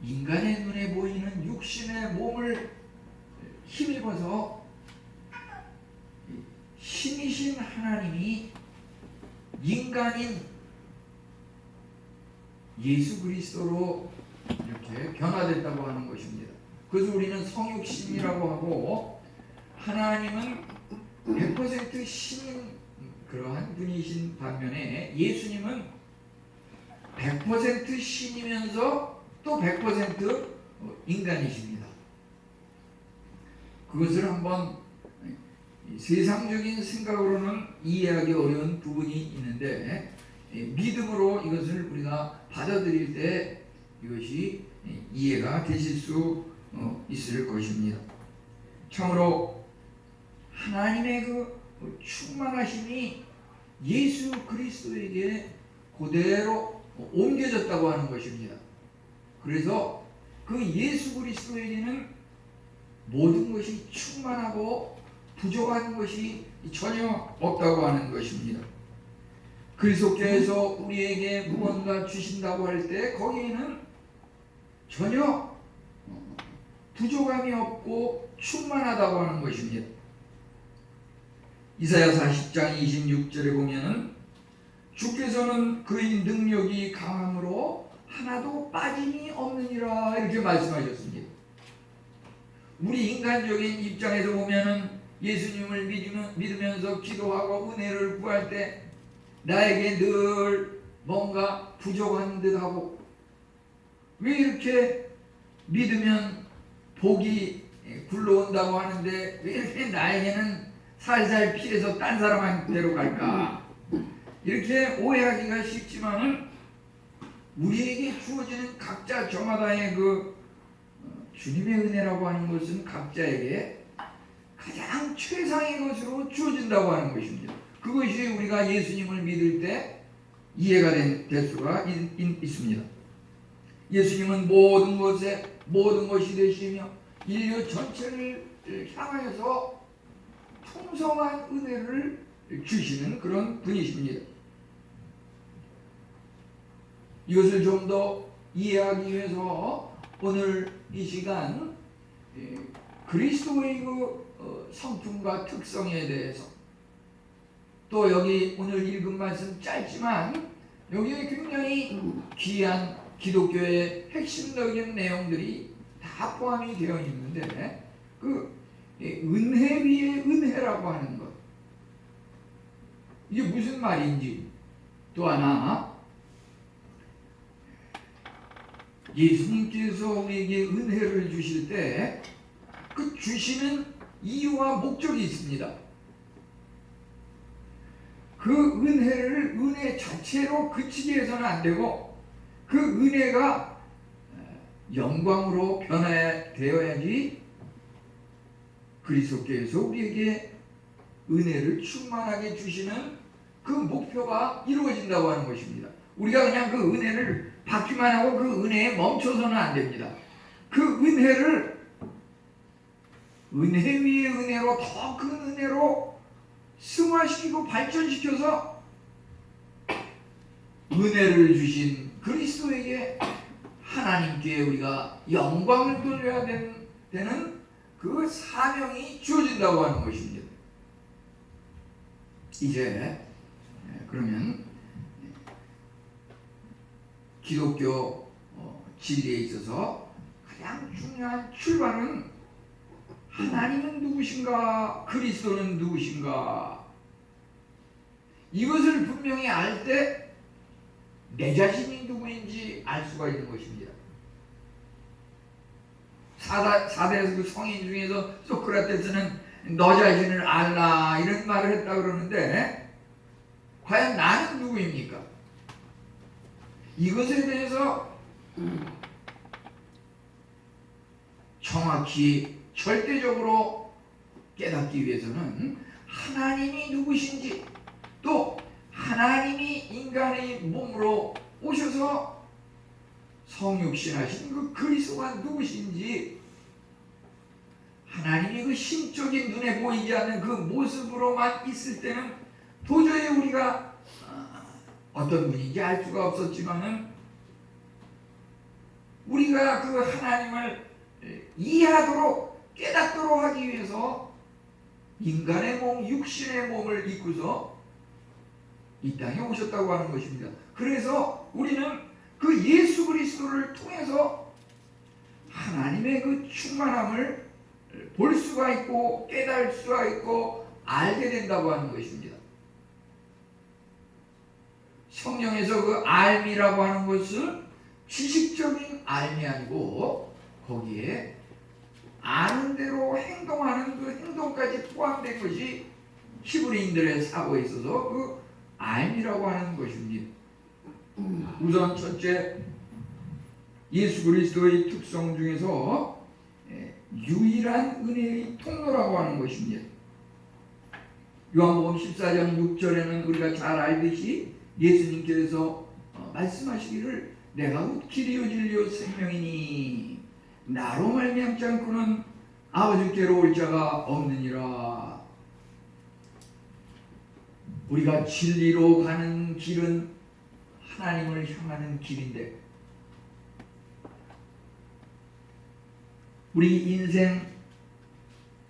인간의 눈에 보이는 육신의 몸을 힘입어서 신이신 하나님이 인간인 예수 그리스도로 이렇게 변화됐다고 하는 것입니다. 그래서 우리는 성육신이라고 하고, 하나님은 100% 신인 그러한 분이신 반면에 예수님은 100% 신이면서 또 100% 인간이십니다. 그것을 한번 세상적인 생각으로는 이해하기 어려운 부분이 있는데, 믿음으로 이것을 우리가 받아들일 때 이것이 이해가 되실 수 있을 것입니다. 참으로 하나님의 그 충만하심이 예수 그리스도에게 그대로 옮겨졌다고 하는 것입니다. 그래서 그 예수 그리스도에게는 모든 것이 충만하고 부족한 것이 전혀 없다고 하는 것입니다. 그리스도께서 우리에게 무언가 주신다고 할 때 거기에는 전혀 부족함이 없고 충만하다고 하는 것입니다. 이사야 40장 26절에 보면은 주께서는 그의 능력이 강함으로 하나도 빠짐이 없느니라 이렇게 말씀하셨습니다. 우리 인간적인 입장에서 보면은 예수님을 믿으면서 기도하고 은혜를 구할 때 나에게 늘 뭔가 부족한 듯하고, 왜 이렇게 믿으면 복이 굴러온다고 하는데 왜 이렇게 나에게는 살살 피해서 딴 사람한테로 갈까, 이렇게 오해하기가 쉽지만은 우리에게 주어지는 각자 저마다의 그 주님의 은혜라고 하는 것은 각자에게 가장 최상의 것으로 주어진다고 하는 것입니다. 그것이 우리가 예수님을 믿을 때 이해가 될 수가 있습니다. 예수님은 모든 것이 되시며 인류 전체를 향하여서 풍성한 은혜를 주시는 그런 분이십니다. 이것을 좀 더 이해하기 위해서 오늘 이 시간 그리스도의 그 성품과 특성에 대해서, 또 여기 오늘 읽은 말씀 짧지만 여기에 굉장히 귀한 기독교의 핵심적인 내용들이 다 포함이 되어 있는데, 그 은혜 위에 은혜라고 하는 것, 이게 무슨 말인지, 또 하나 예수님께서 우리에게 은혜를 주실 때 그 주시는 이유와 목적이 있습니다. 그 은혜를 은혜 자체로 그치게 해서는 안 되고, 그 은혜가 영광으로 변화되어야지 그리스도께서 우리에게 은혜를 충만하게 주시는 그 목표가 이루어진다고 하는 것입니다. 우리가 그냥 그 은혜를 받기만 하고 그 은혜에 멈춰서는 안 됩니다. 그 은혜를 은혜 위에 은혜로 더 큰 은혜로 승화시키고 발전시켜서 은혜를 주신 그리스도에게, 하나님께 우리가 영광을 돌려야 되는 그 사명이 주어진다고 하는 것입니다. 이제 그러면 기독교 진리에 있어서 가장 중요한 출발은 하나님은 누구신가, 그리스도는 누구신가, 이것을 분명히 알 때 내 자신이 누구인지 알 수가 있는 것입니다. 사대 그 성인 중에서 소크라테스는 너 자신을 알라 이런 말을 했다 그러는데, 과연 나는 누구입니까? 이것에 대해서 정확히 절대적으로 깨닫기 위해서는 하나님이 누구신지, 또 하나님이 인간의 몸으로 오셔서 성육신하신 그 그리스도가 누구신지, 하나님이 그 심적인 눈에 보이지 않는 그 모습으로만 있을 때는 도저히 우리가 어떤 분인지 알 수가 없었지만은 우리가 그 하나님을 이해하도록 깨닫도록 하기 위해서 인간의 몸, 육신의 몸을 입고서 이 땅에 오셨다고 하는 것입니다. 그래서 우리는 그 예수 그리스도를 통해서 하나님의 그 충만함을 볼 수가 있고 깨달을 수가 있고 알게 된다고 하는 것입니다. 성경에서 그 알미라고 하는 것은 지식적인 알미 아니고 거기에 아는 대로 행동하는 그 행동까지 포함된 것이 히브리인들의 사고에 있어서 그 알미라고 하는 것입니다. 우선 첫째, 예수 그리스도의 특성 중에서 유일한 은혜의 통로라고 하는 것입니다. 요한복음 14장 6절에는 우리가 잘 알듯이 예수님께서 말씀하시기를 내가 곧 길이요 진리요 생명이니 나로 말미암지 않고는 아버지께로 올 자가 없느니라. 우리가 진리로 가는 길은 하나님을 향하는 길인데 우리 인생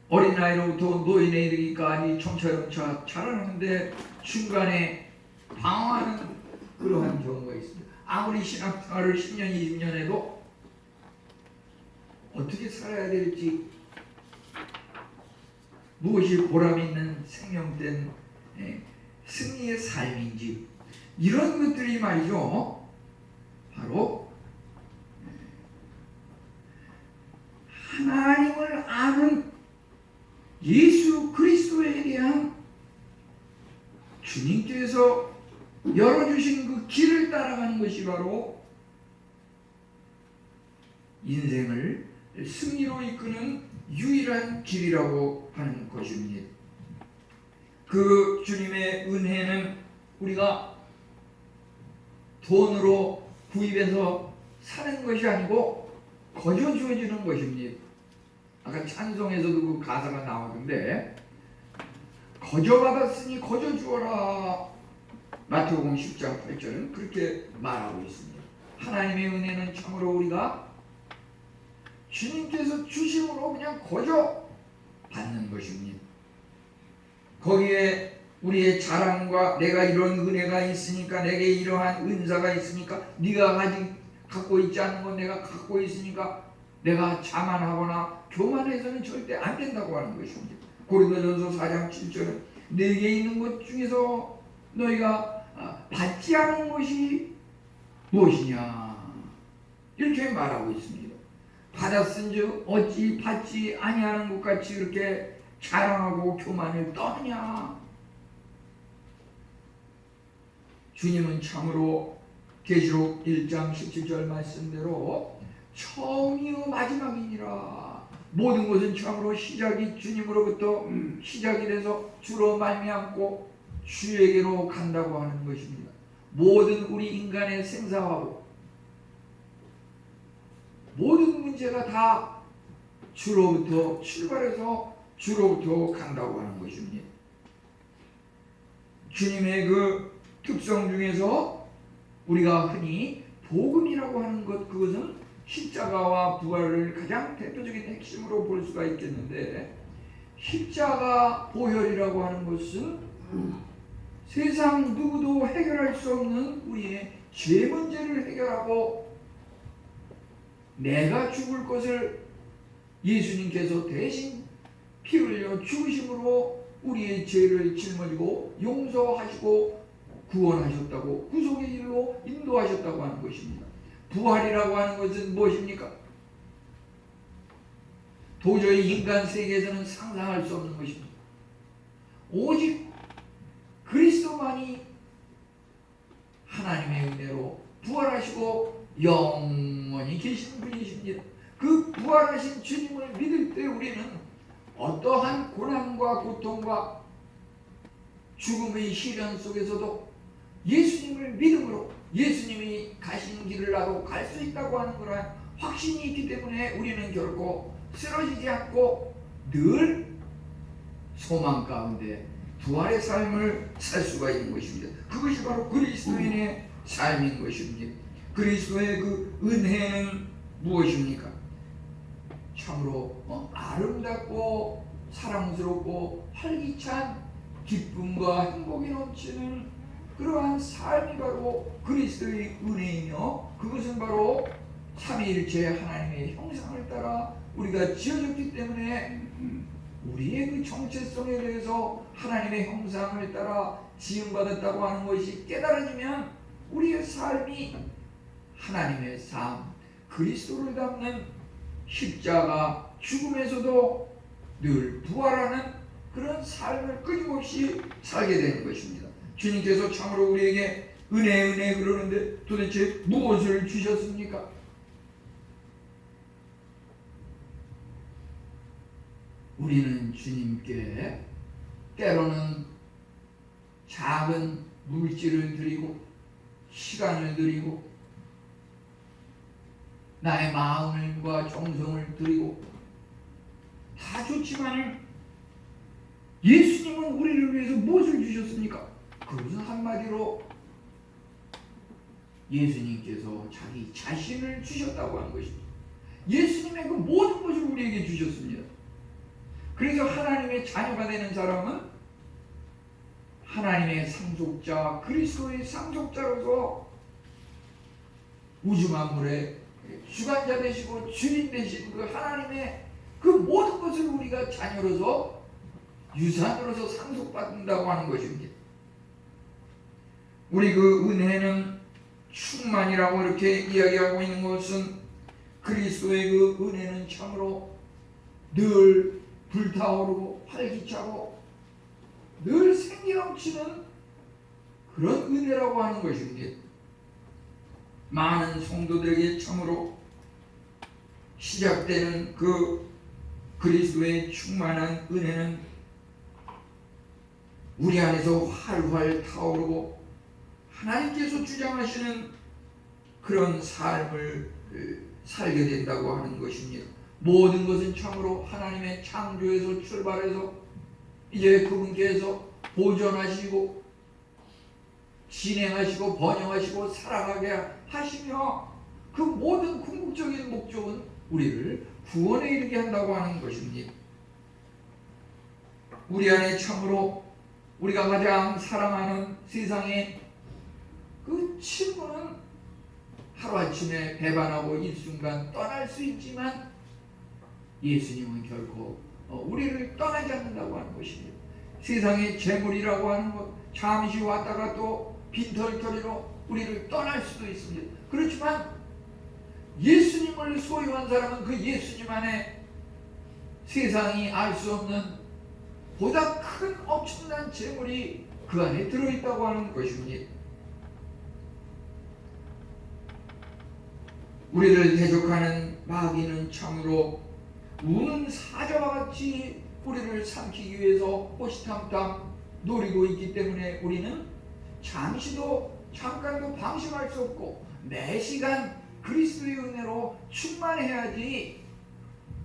어린아이로부터 노인에 이르기까지 청차영차 자라는데 중간에 방황하는 그러한 경우가 있습니다. 아무리 신앙생활을 10년, 20년 해도 어떻게 살아야 될지, 무엇이 보람있는 생명된 승리의 삶인지, 이런 것들이 말이죠, 바로 하나님을 아는 예수 그리스도에 대한 주님께서 열어주신 그 길을 따라가는 것이 바로 인생을 승리로 이끄는 유일한 길이라고 하는 것입니다. 그 주님의 은혜는 우리가 돈으로 구입해서 사는 것이 아니고 거저 주어지는 것입니다. 아까 찬송에서도 그 가사가 나오던데 거저 받았으니 거저 주어라. 마태복음 10장 8절은 그렇게 말하고 있습니다. 하나님의 은혜는 참으로 우리가 주님께서 주심으로 그냥 거저 받는 것입니다. 거기에 우리의 자랑과 내가 이런 은혜가 있으니까, 내게 이러한 은사가 있으니까, 네가 갖고 있지 않은 건 내가 갖고 있으니까 내가 자만하거나 교만해서는 절대 안 된다고 하는 것입니다. 고린도전서 4장 7절은 내게 있는 것 중에서 너희가 받지 않은 것이 무엇이냐 이렇게 말하고 있습니다. 받았은즉 어찌 받지 아니하는 것 같이 이렇게 자랑하고 교만을 떠느냐. 주님은 참으로 계시록 1장 17절 말씀대로 처음이요 마지막이니라. 모든 것은 참으로 시작이 주님으로부터 시작이 돼서 주로 말미암고 주에게로 간다고 하는 것입니다. 모든 우리 인간의 생사하고 모든 문제가 다 주로부터 출발해서 주로부터 간다고 하는 것입니다. 주님의 그 특성 중에서 우리가 흔히 복음이라고 하는 것, 그것은 십자가와 부활을 가장 대표적인 핵심으로 볼 수가 있겠는데, 십자가 보혈이라고 하는 것은 세상 누구도 해결할 수 없는 우리의 죄 문제를 해결하고 내가 죽을 것을 예수님께서 대신 피 흘려 죽으심으로 우리의 죄를 짊어지고 용서하시고 구원하셨다고, 구속의 길로 인도하셨다고 하는 것입니다. 부활이라고 하는 것은 무엇입니까? 도저히 인간 세계에서는 상상할 수 없는 것입니다. 오직 그리스도만이 하나님의 은혜로 부활하시고 영원히 계신 분이십니다. 그 부활하신 주님을 믿을 때 우리는 어떠한 고난과 고통과 죽음의 시련 속에서도 예수님을 믿음으로 예수님이 가신 길을 나도 갈 수 있다고 하는 그런 확신이 있기 때문에 우리는 결코 쓰러지지 않고 늘 소망 가운데 부활의 삶을 살 수가 있는 것입니다. 그것이 바로 그리스도인의 삶인 것입니다. 그리스도의 그 은혜는 무엇입니까? 참으로 아름답고 사랑스럽고 활기찬 기쁨과 행복이 넘치는 그러한 삶이 바로 그리스도의 은혜이며, 그것은 바로 삼위일체 하나님의 형상을 따라 우리가 지어졌기 때문에 우리의 그 정체성에 대해서 하나님의 형상을 따라 지음받았다고 하는 것이 깨달아지면 우리의 삶이 하나님의 삶, 그리스도를 닮는 십자가 죽음에서도 늘 부활하는 그런 삶을 끊임없이 살게 되는 것입니다. 주님께서 참으로 우리에게 은혜 그러는데 도대체 무엇을 주셨습니까? 우리는 주님께 때로는 작은 물질을 드리고 시간을 드리고 나의 마음과 정성을 드리고 다 좋지만 예수님은 우리를 위해서 무엇을 주셨습니까? 그것은 한마디로 예수님께서 자기 자신을 주셨다고 하는 것입니다. 예수님의 그 모든 것을 우리에게 주셨습니다. 그래서 하나님의 자녀가 되는 사람은 하나님의 상속자, 그리스도의 상속자로서 우주 만물의 주관자 되시고 주인 되신 그 하나님의 그 모든 것을 우리가 자녀로서 유산으로서 상속받는다고 하는 것입니다. 우리 그 은혜는 충만이라고 이렇게 이야기하고 있는 것은 그리스도의 그 은혜는 참으로 늘 불타오르고 활기차고 늘 생기 넘치는 그런 은혜라고 하는 것입니다. 많은 성도들에게 참으로 시작되는 그 그리스도의 충만한 은혜는 우리 안에서 활활 타오르고 하나님께서 주장하시는 그런 삶을 살게 된다고 하는 것입니다. 모든 것은 참으로 하나님의 창조에서 출발해서 이제 그분께서 보존하시고 진행하시고 번영하시고 살아가게 하시며 그 모든 궁극적인 목적은 우리를 구원에 이르게 한다고 하는 것입니다. 우리 안에 참으로 우리가 가장 사랑하는 세상의 그 친구는 하루아침에 배반하고 일순간 떠날 수 있지만 예수님은 결코 우리를 떠나지 않는다고 하는 것입니다. 세상의 재물이라고 하는 것 잠시 왔다가 또 빈털터리로 우리를 떠날 수도 있습니다. 그렇지만 예수님을 소유한 사람은 그 예수님 안에 세상이 알 수 없는 보다 큰 엄청난 재물이 그 안에 들어있다고 하는 것입니다. 우리를 대적하는 마귀는 참으로 우는 사자와 같이 우리를 삼키기 위해서 호시탐탐 노리고 있기 때문에 우리는 잠깐도 방심할 수 없고 매 시간 그리스도의 은혜로 충만해야지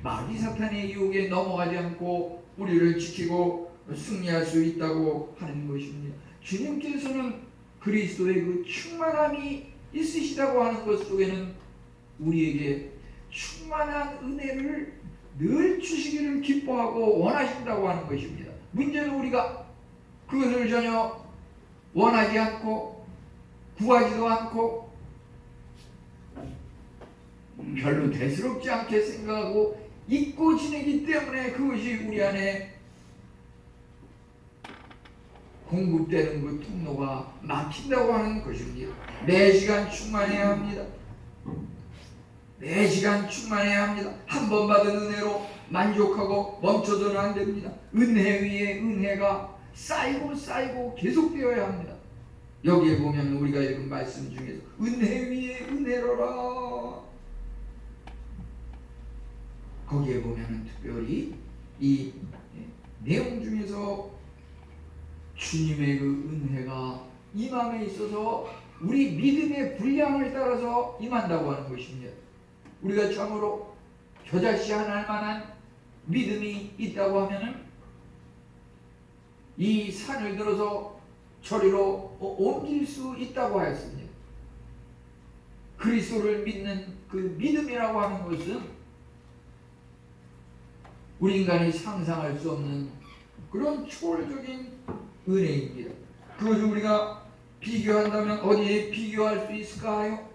마귀 사탄의 유혹에 넘어가지 않고 우리를 지키고 승리할 수 있다고 하는 것입니다. 주님께서는 그리스도의 그 충만함이 있으시다고 하는 것 속에는 우리에게 충만한 은혜를 늘 주시기를 기뻐하고 원하신다고 하는 것입니다. 문제는 우리가 그것을 전혀 원하지 않고 구하지도 않고 별로 대수롭지 않게 생각하고 잊고 지내기 때문에 그것이 우리 안에 공급되는 그 통로가 막힌다고 하는 것입니다. 매 시간 충만해야 합니다. 매 시간 충만해야 합니다. 한 번 받은 은혜로 만족하고 멈춰서는 안 됩니다. 은혜 위에 은혜가 쌓이고 계속되어야 합니다. 여기에 보면 우리가 읽은 말씀 중에서 은혜 위에 은혜로라, 거기에 보면 특별히 이 내용 중에서 주님의 그 은혜가 임함에 있어서 우리 믿음의 분량을 따라서 임한다고 하는 것입니다. 우리가 참으로 겨자씨한알 만한 믿음이 있다고 하면은 이 산을 들어서 저리로 옮길 수 있다고 하였습니다. 그리스도를 믿는 그 믿음이라고 하는 것은 우리 인간이 상상할 수 없는 그런 초월적인 은혜입니다. 그것을 우리가 비교한다면 어디에 비교할 수 있을까요?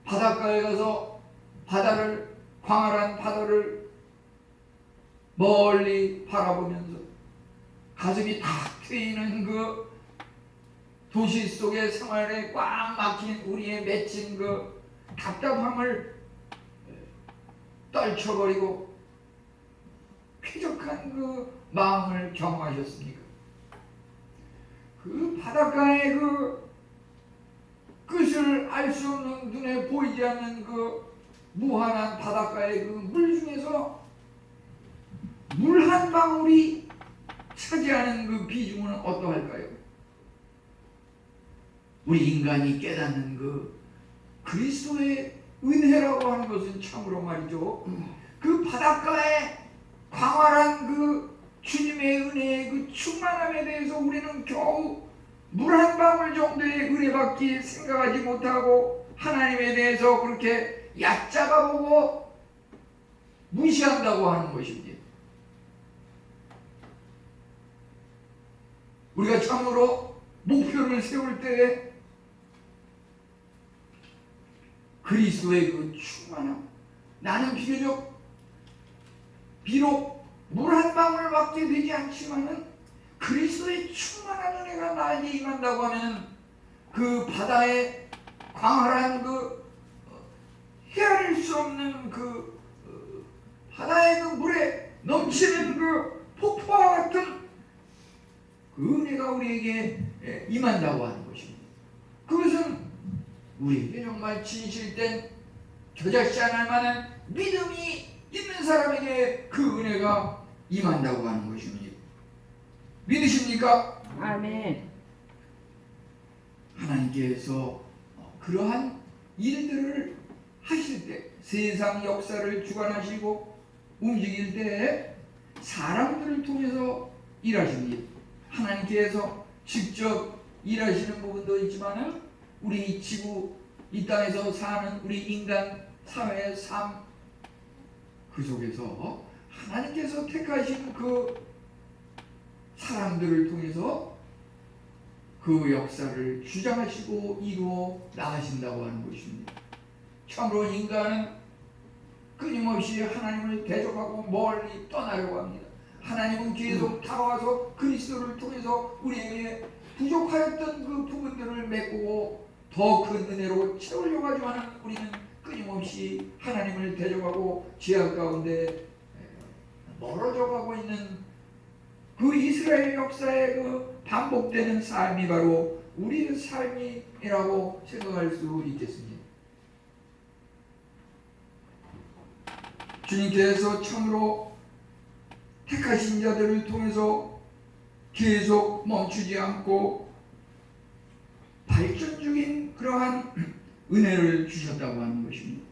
바닷가에 가서 광활한 바다를 멀리 바라보면서 가슴이 탁 트이는 그 도시 속의 생활에 꽉 막힌 우리의 맺힌 그 답답함을 떨쳐버리고 쾌적한 그 마음을 경험하셨습니까? 그 바닷가의 그 끝을 알 수 없는, 눈에 보이지 않는 그 무한한 바닷가의 그 물 중에서 물 한 방울이 차지하는 그 비중은 어떠할까요? 우리 인간이 깨닫는 그 그리스도의 은혜라고 하는 것은 참으로 말이죠, 그 바닷가의 광활한 그 주님의 은혜의 그 충만함에 대해서 우리는 겨우 물 한 방울 정도의 은혜밖에 생각하지 못하고 하나님에 대해서 그렇게 얕잡아보고 무시한다고 하는 것입니다. 우리가 참으로 목표를 세울 때 그리스도의 그 충만함, 나는 비록 물 한 방울밖에 되지 않지만은 그리스도의 충만한 은혜가 나에게 임한다고 하면 그 바다의 광활한 그 헤아릴 수 없는 그 바다의 그 물에 넘치는 그 폭포와 같은 그 은혜가 우리에게 임한다고 하는 것입니다. 그것은 우리에게 정말 진실된 겨자씨 않을 만한 믿음이 있는 사람에게 그 은혜가 임한다고 하는 것입니다. 믿으십니까? 아멘. 하나님께서 그러한 일들을 하실 때, 세상 역사를 주관하시고 움직일 때 사람들을 통해서 일하십니다. 하나님께서 직접 일하시는 부분도 있지만 우리 지구, 이 땅에서 사는 우리 인간 사회의 삶, 그 속에서 하나님께서 택하신 그 사람들을 통해서 그 역사를 주장하시고 이루어 나가신다고 하는 것입니다. 참으로 인간은 끊임없이 하나님을 대적하고 멀리 떠나려고 합니다. 하나님은 계속 다가와서 그리스도를 통해서 우리에게 부족하였던 그 부분들을 메꾸고 더 큰 은혜로 채우려고 하지만 우리는 끊임없이 하나님을 대적하고 죄악 가운데 멀어져 가고 있는 그 이스라엘 역사의 그 반복되는 삶이 바로 우리의 삶이라고 생각할 수 있겠습니다. 주님께서 참으로 택하신 자들을 통해서 계속 멈추지 않고 발전 중인 그러한 은혜를 주셨다고 하는 것입니다.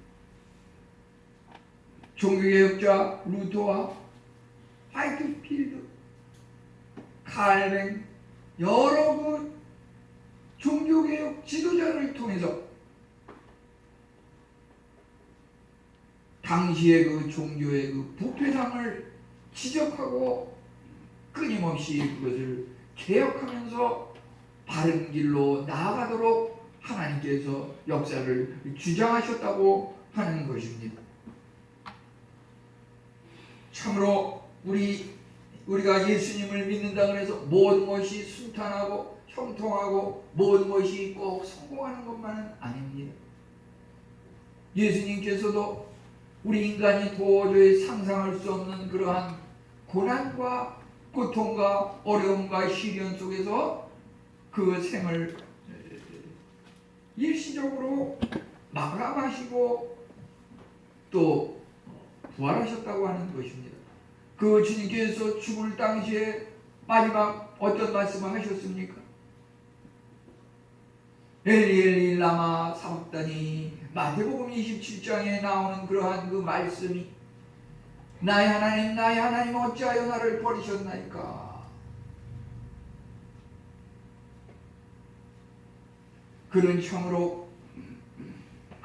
종교개혁자 루터와 화이트필드, 칼뱅, 여러 그 종교개혁 지도자를 통해서 당시의 그 종교의 그 부패상을 지적하고 끊임없이 그것을 개혁하면서 바른 길로 나아가도록 하나님께서 역사를 주장하셨다고 하는 것입니다. 참으로 우리가 예수님을 믿는다 그래서 모든 것이 순탄하고 형통하고 모든 것이 꼭 성공하는 것만은 아닙니다. 예수님께서도 우리 인간이 도저히 상상할 수 없는 그러한 고난과 고통과 어려움과 시련 속에서 그 생을 일시적으로 마감하시고 또 부활하셨다고 하는 것입니다. 그 주님께서 죽을 당시에 마지막 어떤 말씀을 하셨습니까? 엘리 엘리 라마 사박다니, 마태복음 27장에 나오는 그러한 그 말씀이 나의 하나님 어찌하여 나를 버리셨나이까. 그는 참으로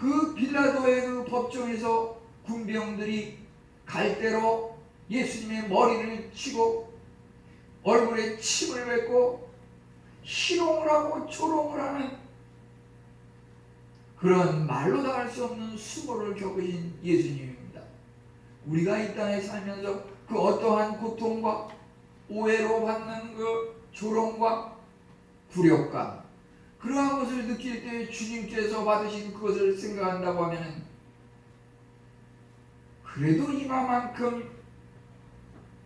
그 빌라도의 그 법정에서 군병들이 갈대로 예수님의 머리를 치고 얼굴에 침을 뱉고 희롱을 하고 조롱을 하는 그런 말로 다 할 수 없는 수고를 겪으신 예수님입니다. 우리가 이 땅에 살면서 그 어떠한 고통과 오해로 받는 그 조롱과 굴욕감, 그러한 것을 느낄 때 주님께서 받으신 그것을 생각한다고 하면 그래도 이만큼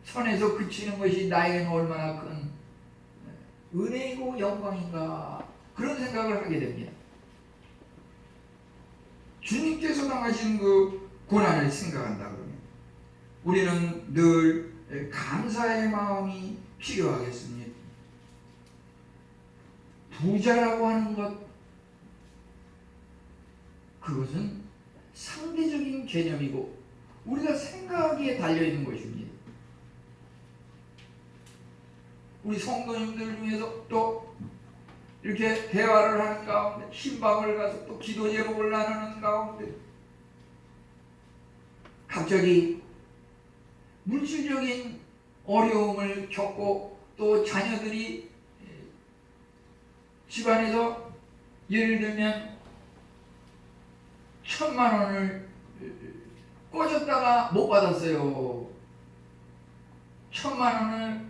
선에서 그치는 것이 나에게는 얼마나 큰 은혜이고 영광인가, 그런 생각을 하게 됩니다. 주님께서 당하신 그 고난을 생각한다 그러면 우리는 늘 감사의 마음이 필요하겠습니다. 부자라고 하는 것, 그것은 상대적인 개념이고 우리가 생각하기에 달려있는 것입니다. 우리 성도님들 중에서 또 이렇게 대화를 하는 가운데, 흰방을 가서 또 기도 제목을 나누는 가운데 갑자기 물질적인 어려움을 겪고 또 자녀들이 집안에서 예를 들면 1,000만 원을 꿔줬다가 못 받았어요. 1,000만 원을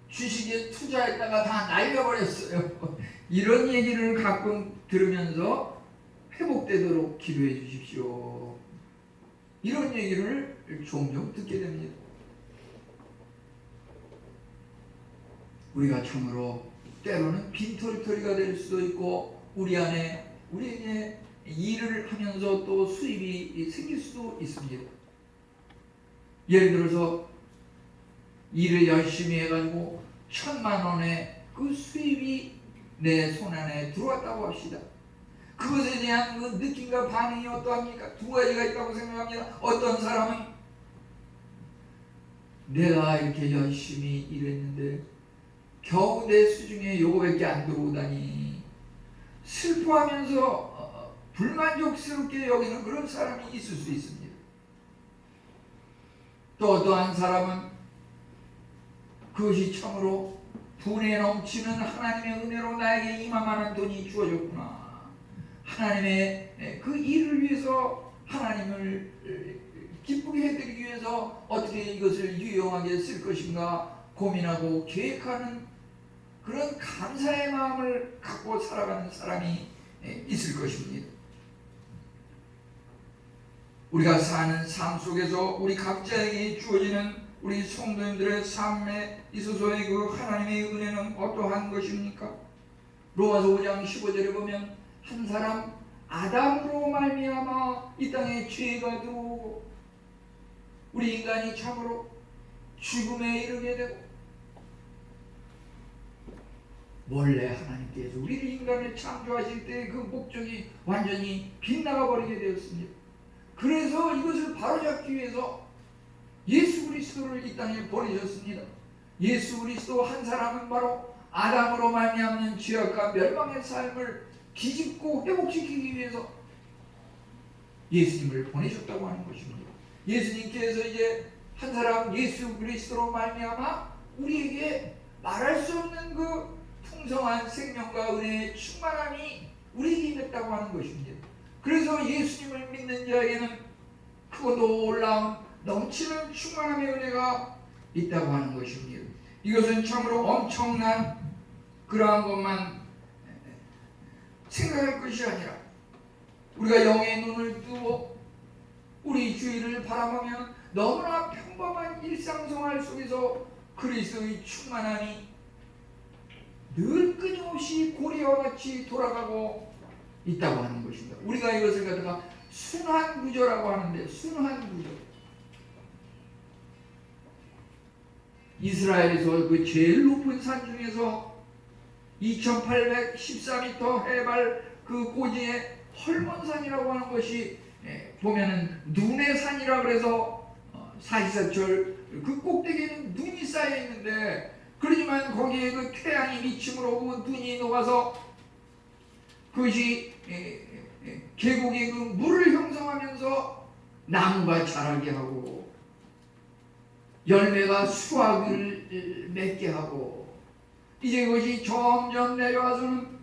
주식에 투자했다가 다 날려버렸어요. 이런 얘기를 가끔 들으면서 회복되도록 기도해 주십시오. 이런 얘기를 종종 듣게 됩니다. 우리가 참으로 때로는 빈털터리가 될 수도 있고 우리에게 일을 하면서 또 수입이 생길 수도 있습니다. 예를 들어서 일을 열심히 해가지고 1,000만 원의 그 수입이 내 손안에 들어왔다고 합시다. 그것에 대한 그 느낌과 반응이 어떠합니까? 두 가지가 있다고 생각합니다. 어떤 사람은 내가 이렇게 열심히 일했는데 겨우 내 수중에 요거밖에 안 들어오다니 슬퍼하면서 불만족스럽게 여기는 그런 사람이 있을 수 있습니다. 또 어떠한 사람은 그것이 참으로 분에 넘치는 하나님의 은혜로 나에게 이만한 돈이 주어졌구나. 하나님의 그 일을 위해서 하나님을 기쁘게 해드리기 위해서 어떻게 이것을 유용하게 쓸 것인가 고민하고 계획하는 그런 감사의 마음을 갖고 살아가는 사람이 있을 것입니다. 우리가 사는 삶 속에서 우리 각자에게 주어지는 우리 성도님들의 삶에 있어서의 그 하나님의 은혜는 어떠한 것입니까? 로마서 5장 15절에 보면 한 사람 아담으로 말미암아 이 땅에 죄가 들어오고 우리 인간이 참으로 죽음에 이르게 되고 원래 하나님께서 우리 인간을 창조하실 때 그 목적이 완전히 빗나가 버리게 되었습니다. 그래서 이것을 바로잡기 위해서 예수 그리스도를 이 땅에 보내셨습니다. 예수 그리스도 한 사람은 바로 아담으로 말미암는 죄악과 멸망의 삶을 뒤집고 회복시키기 위해서 예수님을 보내셨다고 하는 것입니다. 예수님께서 이제 한 사람 예수 그리스도로 말미암아 우리에게 말할 수 없는 그 풍성한 생명과 은혜의 충만함이 우리에게 임했다고 하는 것입니다. 그래서 예수님을 믿는 자에게는 크고 놀라운 넘치는 충만함의 은혜가 있다고 하는 것입니다. 이것은 참으로 엄청난 그러한 것만 생각할 것이 아니라 우리가 영의 눈을 뜨고 우리 주위를 바라보면 너무나 평범한 일상생활 속에서 그리스도의 충만함이 늘 끊임없이 고리와 같이 돌아가고 있다고 하는 것입니다. 우리가 이것을 갖다가 순환구조라고 하는데, 순환구조. 이스라엘에서 그 제일 높은 산 중에서 2814m 해발 그 고지에 헐몬산이라고 하는 것이 보면은 눈의 산이라 그래서 사시사철 그 꼭대기에는 눈이 쌓여 있는데, 그러지만 거기에 그 태양이 비침으로 그 눈이 녹아서 그것이 계곡의 그 물을 형성하면서 나무가 자라게 하고 열매가 수확을 맺게 하고 이제 그것이 점점 내려와서는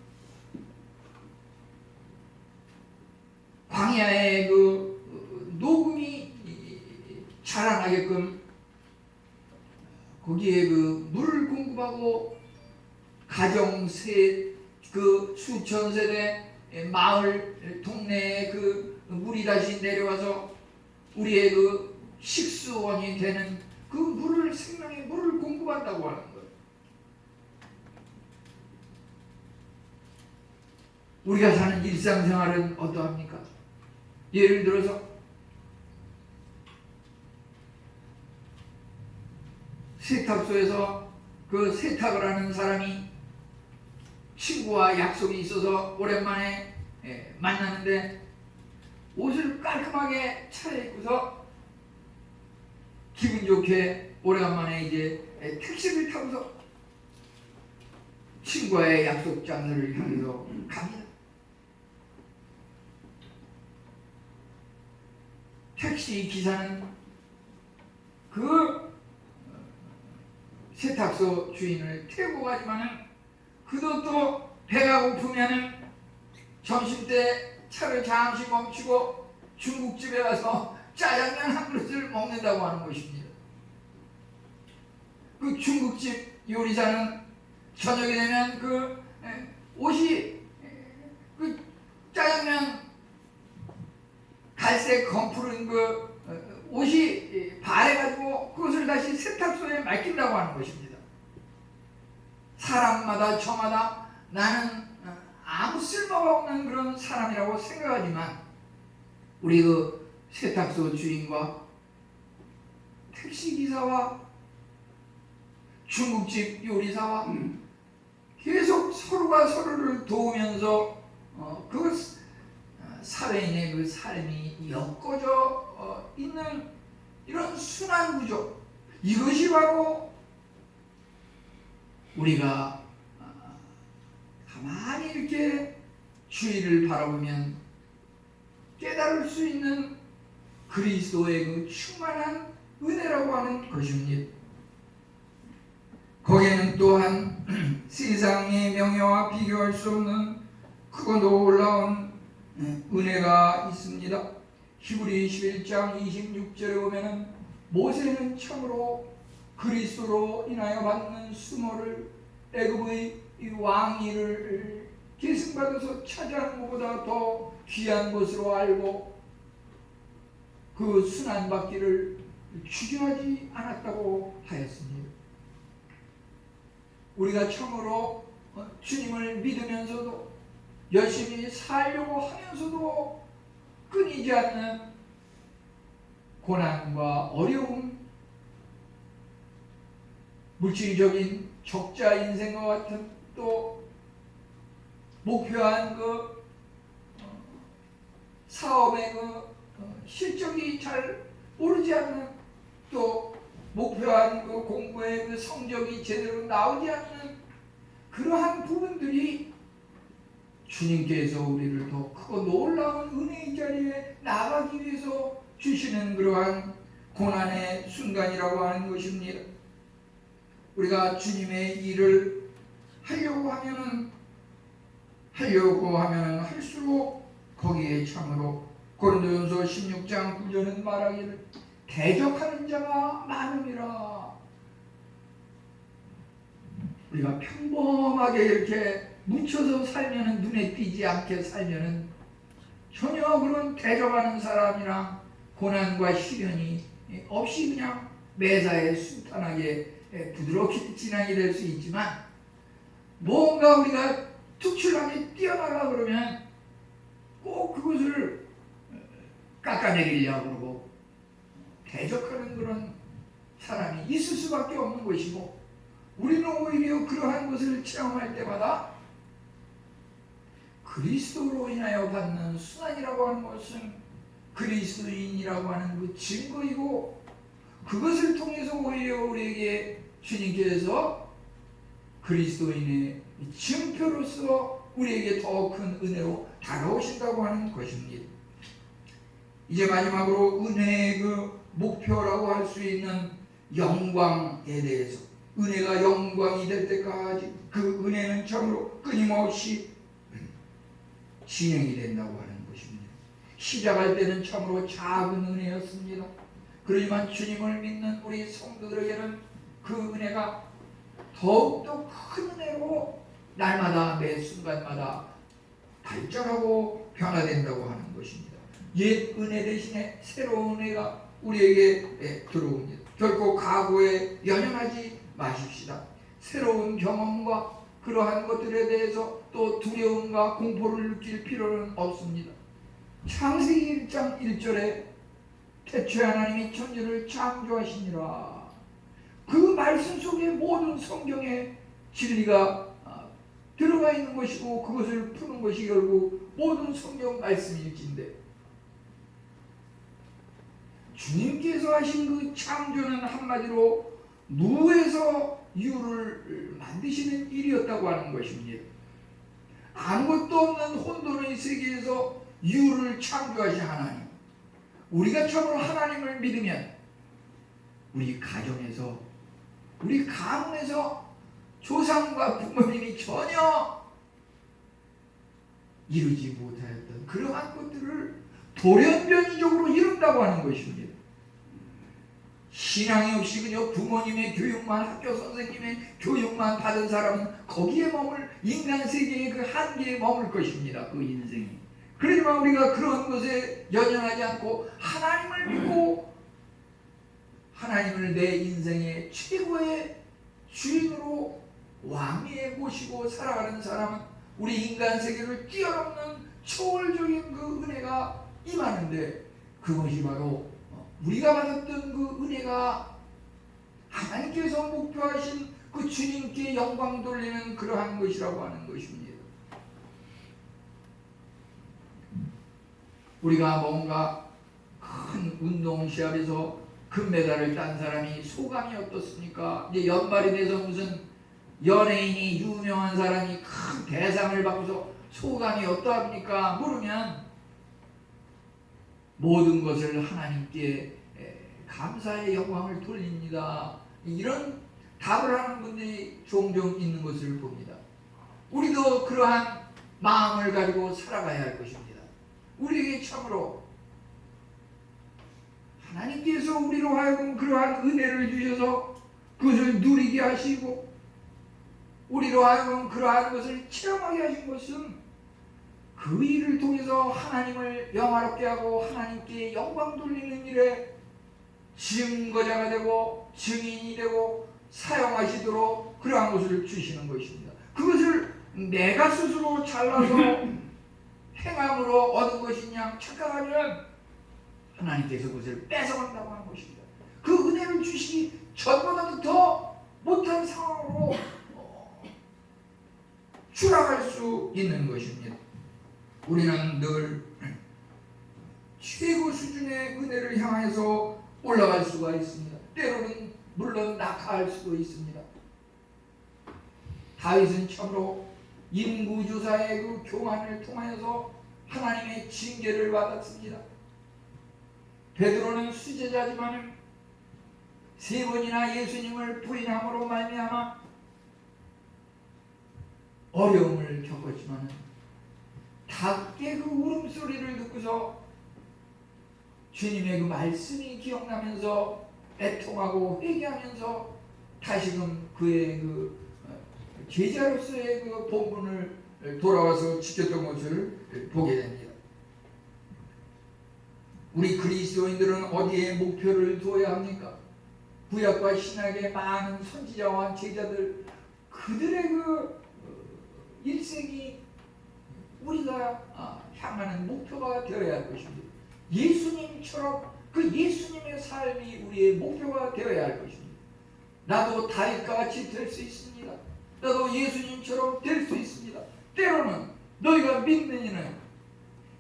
광야의 그 녹음이 자라나게끔 거기에 그 물을 공급하고 가정 그 수천 세대 마을 동네에 그 물이 다시 내려와서 우리의 그 식수원이 되는 그 물을 생명의 물을 공급한다고 하는 거예요. 우리가 사는 일상생활은 어떠합니까? 예를 들어서 세탁소에서 그 세탁을 하는 사람이 친구와 약속이 있어서 오랜만에 만나는데 옷을 깔끔하게 차려입고서 기분 좋게 오래간만에 이제 택시를 타고서 친구와의 약속 장소를 향해서 갑니다. 택시 기사는 그 세탁소 주인을 태우고 가지만은 그도 또 배가 고프면은 점심때 차를 잠시 멈추고 중국집에 가서 짜장면 한 그릇을 먹는다고 하는 것입니다. 그 중국집 요리사는 저녁이 되면 그 옷이 그 짜장면 갈색 검푸른 그 옷이 바래가지고 그것을 다시 세탁소에 맡긴다고 하는 것입니다. 사람마다 저마다 나는 아무 쓸모가 없는 그런 사람이라고 생각하지만 우리 그 세탁소 주인과 택시기사와 중국집 요리사와 계속 서로가 서로를 도우면서 그 사회인의 그 삶이 엮어져 있는 이런 순환 구조, 이것이 바로 우리가 가만히 이렇게 주위를 바라보면 깨달을 수 있는 그리스도의 그 충만한 은혜라고 하는 것입니다. 거기에는 또한 세상의 명예와 비교할 수 없는 크고 놀라운 은혜가 있습니다. 히브리 11장 26절에 보면 모세는 참으로 그리스도로 인하여 받는 수모를 애굽의 왕위를 계승받아서 차지하는 것보다 더 귀한 것으로 알고 그 순환받기를 추구하지 않았다고 하였습니다. 우리가 참으로 주님을 믿으면서도 열심히 살려고 하면서도 끊이지 않는 고난과 어려움, 물질적인 적자 인생과 같은 또 목표한 그 사업의 그 실적이 잘 오르지 않는 또 목표한 그 공부의 그 성적이 제대로 나오지 않는 그러한 부분들이 주님께서 우리를 더 크고 놀라운 은혜의 자리에 나가기 위해서 주시는 그러한 고난의 순간이라고 하는 것입니다. 우리가 주님의 일을 하려고 하면은 할수록 거기에 참으로 고린도전서 16장 9절은 말하기를 대적하는 자가 많음이라. 우리가 평범하게 이렇게 묻혀서 살면은 눈에 띄지 않게 살면은 전혀 그런 대적하는 사람이랑 고난과 시련이 없이 그냥 매사에 순탄하게 부드럽게 진행이 될 수 있지만 뭔가 우리가 특출나게 뛰어나가 그러면 꼭 그것을 깎아내리려고 그러고 대적하는 그런 사람이 있을 수밖에 없는 것이고 우리는 오히려 그러한 것을 체험할 때마다 그리스도로 인하여 받는 순환이라고 하는 것은 그리스도인이라고 하는 그 증거이고 그것을 통해서 오히려 우리에게 주님께서 그리스도인의 증표로서 우리에게 더 큰 은혜로 다가오신다고 하는 것입니다. 이제 마지막으로 은혜의 그 목표라고 할 수 있는 영광에 대해서, 은혜가 영광이 될 때까지 그 은혜는 참으로 끊임없이 진행이 된다고 하는 것입니다. 시작할 때는 참으로 작은 은혜였습니다. 그렇지만 주님을 믿는 우리 성도들에게는 그 은혜가 더욱더 큰 은혜로 날마다 매 순간마다 발전하고 변화된다고 하는 것입니다. 옛 은혜 대신에 새로운 은혜가 우리에게 들어옵니다. 결코 과거에 연연하지 마십시다. 새로운 경험과 그러한 것들에 대해서 또 두려움과 공포를 느낄 필요는 없습니다. 창세기 1장 1절에 태초에 하나님이 천지를 창조하시니라, 그 말씀 속에 모든 성경의 진리가 들어가 있는 것이고 그것을 푸는 것이 결국 모든 성경 말씀일진데, 주님께서 하신 그 창조는 한마디로 무에서 유를 만드시는 일이었다고 하는 것입니다. 아무것도 없는 혼돈의 세계에서 유를 창조하신 하나님, 우리가 참으로 하나님을 믿으면 우리 가정에서, 우리 가문에서 조상과 부모님이 전혀 이루지 못하였던 그러한 것들을 돌연변이적으로 이룬다고 하는 것입니다. 신앙이 없이 그저 부모님의 교육만, 학교 선생님의 교육만 받은 사람은 거기에 머물, 인간 세계의 그 한계에 머물 것입니다. 그 인생이. 그러지만 우리가 그런 것에 연연하지 않고 하나님을 믿고 하나님을 내 인생의 최고의 주인으로 왕위에 모시고 살아가는 사람은 우리 인간 세계를 뛰어넘는 초월적인 그 은혜가 임하는데, 그것이 바로 우리가 받았던 그 은혜가 하나님께서 목표하신 그 주님께 영광 돌리는 그러한 것이라고 하는 것입니다. 우리가 뭔가 큰 운동 시합에서 금메달을 딴 사람이 소감이 어떻습니까? 이제 연말이 돼서 무슨 연예인이, 유명한 사람이 큰 대상을 받고서 소감이 어떠합니까? 물으면 모든 것을 하나님께 감사의 영광을 돌립니다. 이런 답을 하는 분들이 종종 있는 것을 봅니다. 우리도 그러한 마음을 가지고 살아가야 할 것입니다. 우리에게 참으로 하나님께서 우리로 하여금 그러한 은혜를 주셔서 그것을 누리게 하시고 우리로 하여금 그러한 것을 체험하게 하신 것은 그 일을 통해서 하나님을 영화롭게 하고 하나님께 영광 돌리는 일에 증거자가 되고 증인이 되고 사용하시도록 그러한 것을 주시는 것입니다. 그것을 내가 스스로 잘나서 행함으로 얻은 것이냐 착각하면 하나님께서 그것을 뺏어간다고 하는 것입니다. 그 은혜를 주시기 전보다도 더 못한 상황으로 추락할 수 있는 것입니다. 우리는 늘 최고 수준의 은혜를 향해서 올라갈 수가 있습니다. 때로는 물론 낙하할 수도 있습니다. 다윗은 참으로 인구조사의 그 교만을 통하여서 하나님의 징계를 받았습니다. 베드로는 수제자지만 3번이나 예수님을 부인함으로 말미암아 어려움을 겪었지만 닭의 그 울음소리를 듣고서 주님의 그 말씀이 기억나면서 애통하고 회개하면서 다시금 그의 그 제자로서의 그 본분을 돌아와서 지켰던 것을 보게 됩니다. 우리 그리스도인들은 어디에 목표를 두어야 합니까? 구약과 신약의 많은 선지자와 제자들, 그들의 그 일생이 우리가 향하는 목표가 되어야 할 것입니다. 예수님처럼 그 예수님의 삶이 우리의 목표가 되어야 할 것입니다. 나도 다윗과 같이 될 수 있습니다. 나도 예수님처럼 될 수 있습니다. 때로는 너희가 믿는 이는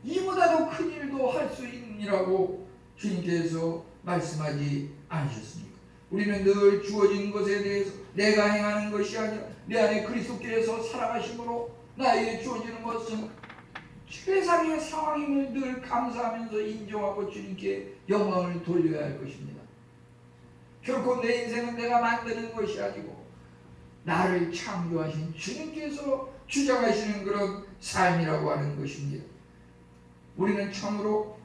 이보다도 큰 일도 할 수 있느니라고 주님께서 말씀하지 않으셨습니까? 우리는 늘 주어진 것에 대해서 내가 행하는 것이 아니라 내 안에 그리스도께서 살아가심으로 나에게 주어지는 것은 최상의 상황임을 늘 감사하면서 인정하고 주님께 영광을 돌려야 할 것입니다. 결코 내 인생은 내가 만드는 것이 아니고 나를 창조하신 주님께서 주장하시는 그런 삶이라고 하는 것입니다. 우리는 참으로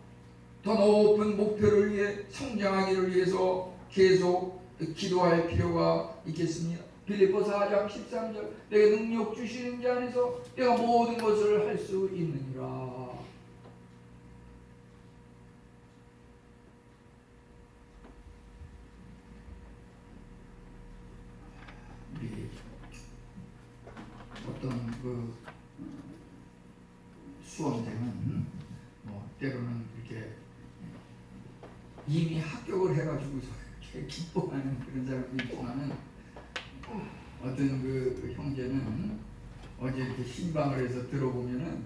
더 높은 목표를 위해 성장하기를 위해서 계속 기도할 필요가 있겠습니다. 빌립보서 4장 13절 내가 능력 주시는 자 안에서 내가 모든 것을 할 수 있느니라. 어떤 그 수험생은 때로는 이렇게 이미 합격을 해가지고 이렇게 기뻐하는 그런 사람도 있지만은 어떤 그 형제는 어제 이렇게 신방을 해서 들어보면은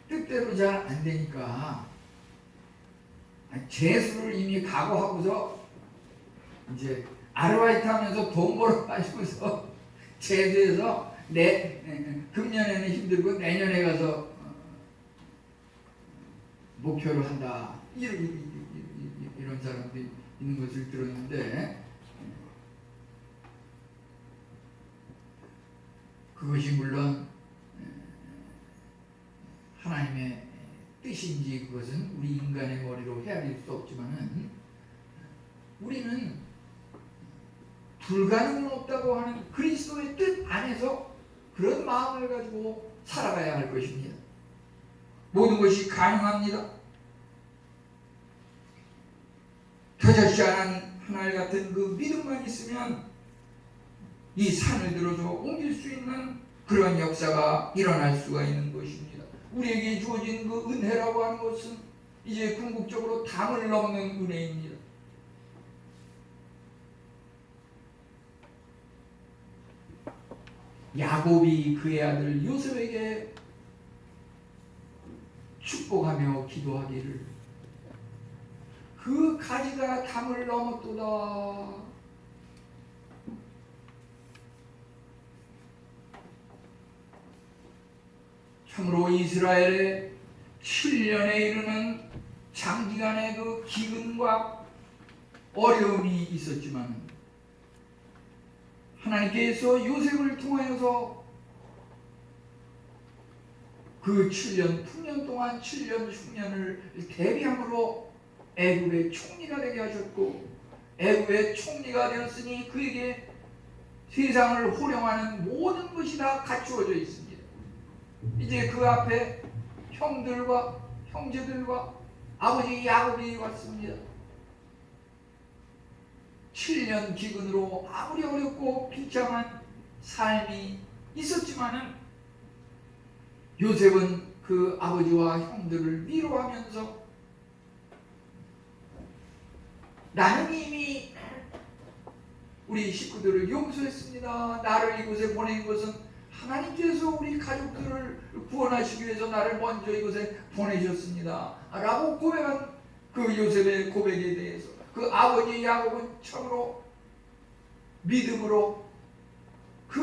뜻대로 잘 안 되니까 재수를 이미 각오하고서 이제 아르바이트 하면서 돈 벌어가지고서 재수해서 금년에는 힘들고 내년에 가서 목표를 한다. 이런 사람들이 있는 것을 들었는데 그것이 물론 하나님의 뜻인지 그것은 우리 인간의 머리로 헤아릴 수 없지만은 우리는 불가능은 없다고 하는 그리스도의 뜻 안에서 그런 마음을 가지고 살아가야 할 것입니다. 모든 것이 가능합니다. 터졌지 않은 하늘 같은 그 믿음만 있으면 이 산을 들어서 옮길 수 있는 그런 역사가 일어날 수가 있는 것입니다. 우리에게 주어진 그 은혜라고 하는 것은 이제 궁극적으로 담을 넘는 은혜입니다. 야곱이 그의 아들 요셉에게 축복하며 기도하기를 그 가지가 담을 넘었도다. 참으로 이스라엘의 7년에 이르는 장기간의 그 기근과 어려움이 있었지만 하나님께서 요셉을 통하여서 그 7년, 풍년 동안 7년, 6년을 대비함으로 애굽의 총리가 되게 하셨고 애굽의 총리가 되었으니 그에게 세상을 호령하는 모든 것이 다 갖추어져 있습니다. 이제 그 앞에 형들과 형제들과 아버지 야곱이 왔습니다. 7년 기근으로 아무리 어렵고 비참한 삶이 있었지만은 요셉은 그 아버지와 형들을 위로하면서 나는 이미 우리 식구들을 용서했습니다. 나를 이곳에 보낸 것은 하나님께서 우리 가족들을 구원하시기 위해서 나를 먼저 이곳에 보내셨습니다. 라고 고백한 그 요셉의 고백에 대해서 그 아버지 야곱은 참으로 믿음으로